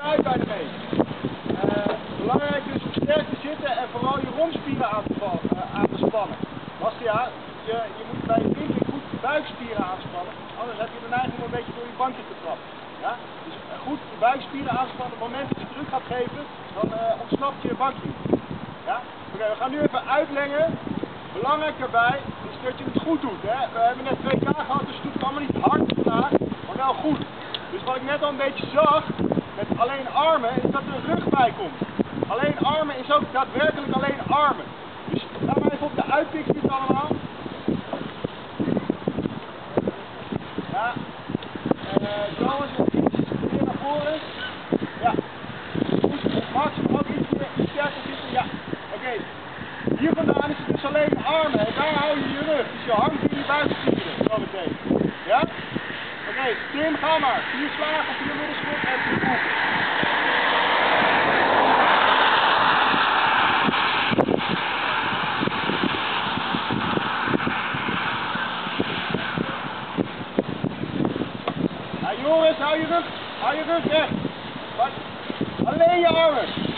uit bij de meet. Belangrijk is om sterk te zitten en vooral je romspieren aan te spannen. Bastiaan, je moet bij je knieping goed je buikspieren aanspannen, anders heb je de neiging om een beetje door je bankje te trappen. Ja? Dus goed je buikspieren aanspannen, op het moment dat je druk gaat geven, dan ontsnapt je bankje. Ja? Oké, we gaan nu even uitlengen. Belangrijk daarbij is dat je het goed doet. Hè? We hebben net 2K gehad, dus het doet allemaal niet hard vandaag, maar wel goed. Dus wat ik net al een beetje zag, met alleen armen, is dat er een rug bij komt. Alleen armen is ook daadwerkelijk alleen armen. Dus ga maar even op de uitpik zitten allemaal. Ja. Trouwens, iets meer naar voren. Ja. Max, ook iets sterker zitten. Ja. Oké. Hier vandaan is het dus alleen armen. En daar hou je je rug. Dus je hangt in je buikspieren. Zo meteen. Ja? Oké, Tim, ga maar. 4 slagen, 4 middelschot en 4 boeken. Ja, jongens, hou je rug recht. Alleen je armen.